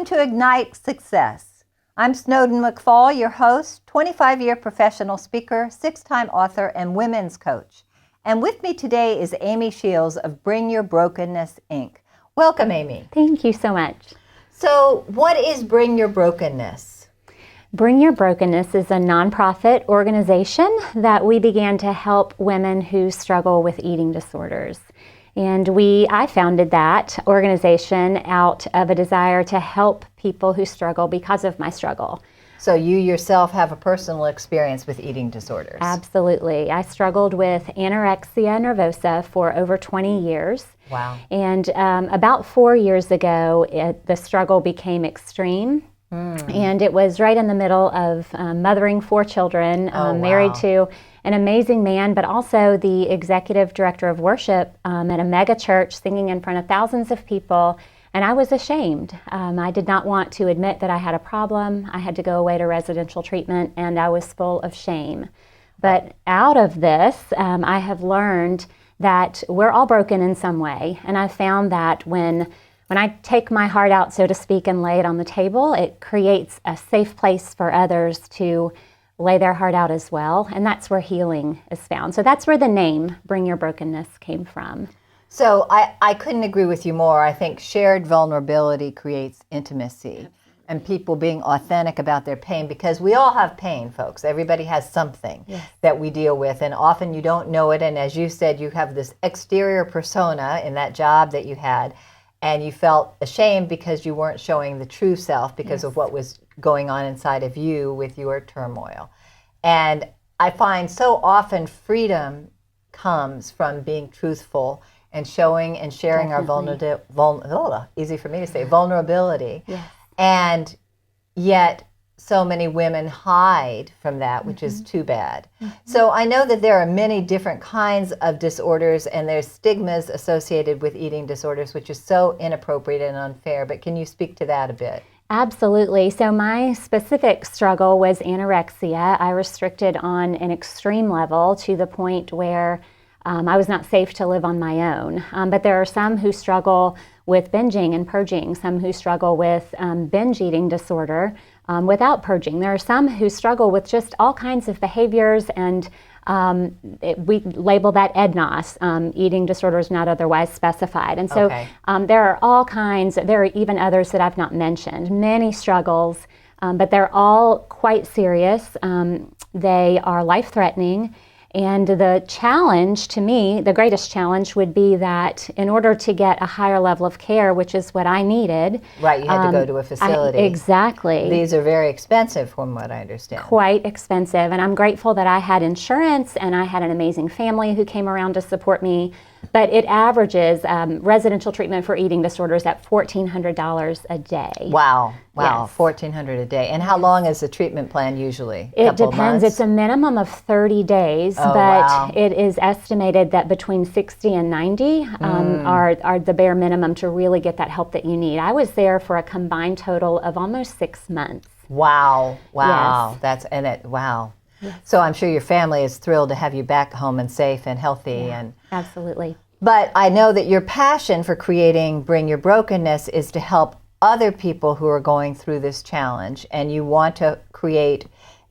Welcome to Ignite Success. I'm Snowden McFall, your host, 25-year professional speaker, 6-time author, and women's coach. And with me today is Amie Shields of Bring Your Brokenness, Inc. Welcome, Amie. Thank you so much. So, what is Bring Your Brokenness? Bring Your Brokenness is a nonprofit organization that we began to help women who struggle with eating disorders. And I founded that organization out of a desire to help people who struggle because of my struggle. So you yourself have a personal experience with eating disorders? Absolutely. I struggled with anorexia nervosa for over 20 years. Wow. And about 4 years ago, the struggle became extreme. And it was right in the middle of mothering 4 children, married to an amazing man, but also the executive director of worship at a mega church, singing in front of thousands of people. And I was ashamed. I did not want to admit that I had a problem. I had to go away to residential treatment, and I was full of shame. But out of this, I have learned that we're all broken in some way. And I found that when I take my heart out, so to speak, and lay it on the table, it creates a safe place for others to lay their heart out as well. And that's where healing is found. So that's where the name Bring Your Brokenness came from. So I couldn't agree with you more. I think shared vulnerability creates intimacy and people being authentic about their pain, because we all have pain, folks. Everybody has something that we deal with, and often you don't know it. And as you said, you have this exterior persona in that job that you had, and you felt ashamed because you weren't showing the true self because of what was going on inside of you with your turmoil. And I find so often freedom comes from being truthful and showing and sharing our vulnerability. Yes. And yet so many women hide from that, which is too bad. So I know that there are many different kinds of disorders, and there's stigmas associated with eating disorders, which is so inappropriate and unfair. But can you speak to that a bit? Absolutely. So my specific struggle was anorexia. I restricted on an extreme level to the point where I was not safe to live on my own. But there are some who struggle with binging and purging, some who struggle with binge eating disorder without purging. There are some who struggle with just all kinds of behaviors, and we label that EDNOS, eating disorders not otherwise specified. And so there are all kinds, there are even others that I've not mentioned, many struggles, but they're all quite serious. They are life-threatening. And the challenge to me, the greatest challenge would be that in order to get a higher level of care, which is what I needed. Right, you had to go to a facility. Exactly. These are very expensive from what I understand. Quite expensive. And I'm grateful that I had insurance and I had an amazing family who came around to support me. But it averages residential treatment for eating disorders at $1,400 a day. Wow. Wow, yes. $1,400 a day. And how long is the treatment plan usually? It depends. It's a minimum of 30 days, but it is estimated that between 60 and 90 are the bare minimum to really get that help that you need. I was there for a combined total of almost 6 months. Wow. Wow. Yes. Wow. Yes. So I'm sure your family is thrilled to have you back home and safe and healthy. And absolutely. But I know that your passion for creating Bring Your Brokenness is to help other people who are going through this challenge, and you want to create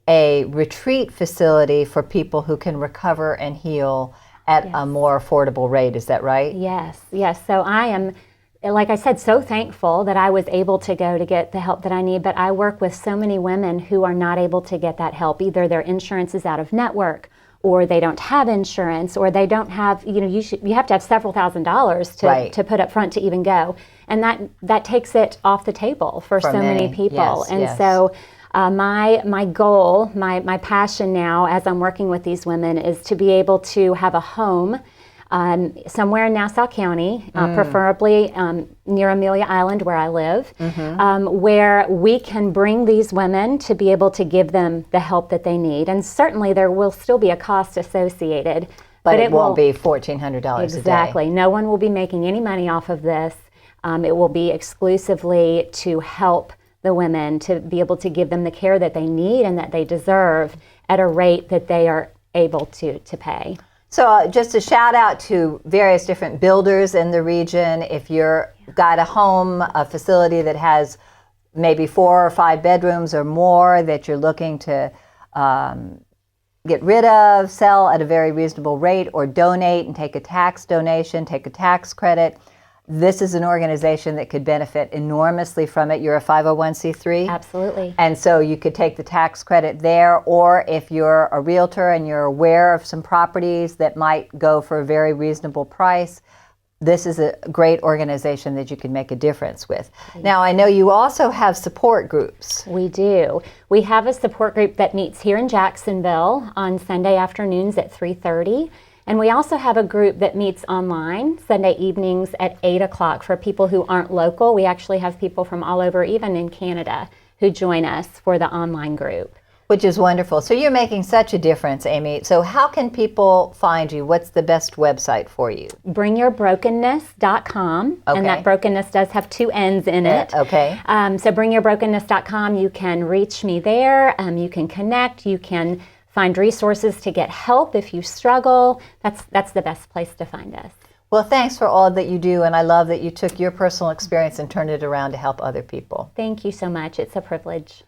a retreat facility for people who can recover and heal at a more affordable rate. Is that right? Yes. So I am, like I said, so thankful that I was able to go to get the help that I need, but I work with so many women who are not able to get that help. Either their insurance is out of network, or they don't have insurance, or they don't have, you have to have several $1,000s to put up front to even go. And that takes it off the table for so many people. So my goal, my passion now as I'm working with these women is to be able to have a home somewhere in Nassau County, preferably near Amelia Island where I live, where we can bring these women to be able to give them the help that they need. And certainly there will still be a cost associated. But it won't be $1,400 a day. Exactly. No one will be making any money off of this. It will be exclusively to help the women to be able to give them the care that they need and that they deserve at a rate that they are able to pay. So just a shout out to various different builders in the region. If you're got a home, a facility that has maybe 4 or 5 bedrooms or more that you're looking to get rid of, sell at a very reasonable rate, or donate and take a tax donation, take a tax credit, this is an organization that could benefit enormously from it. You're a 501c3? Absolutely. And so you could take the tax credit there, or if you're a realtor and you're aware of some properties that might go for a very reasonable price, this is a great organization that you can make a difference with. Now, I know you also have support groups. We do. We have a support group that meets here in Jacksonville on Sunday afternoons at 3:30. And we also have a group that meets online Sunday evenings at 8 o'clock for people who aren't local. We actually have people from all over, even in Canada, who join us for the online group. Which is wonderful. So you're making such a difference, Amie. So how can people find you? What's the best website for you? BringYourBrokenness.com. Okay. And that brokenness does have 2 N's in it. Okay. So BringYourBrokenness.com, you can reach me there. You can connect. You can find resources to get help if you struggle. That's the best place to find us. Well, thanks for all that you do, and I love that you took your personal experience and turned it around to help other people. Thank you so much. It's a privilege.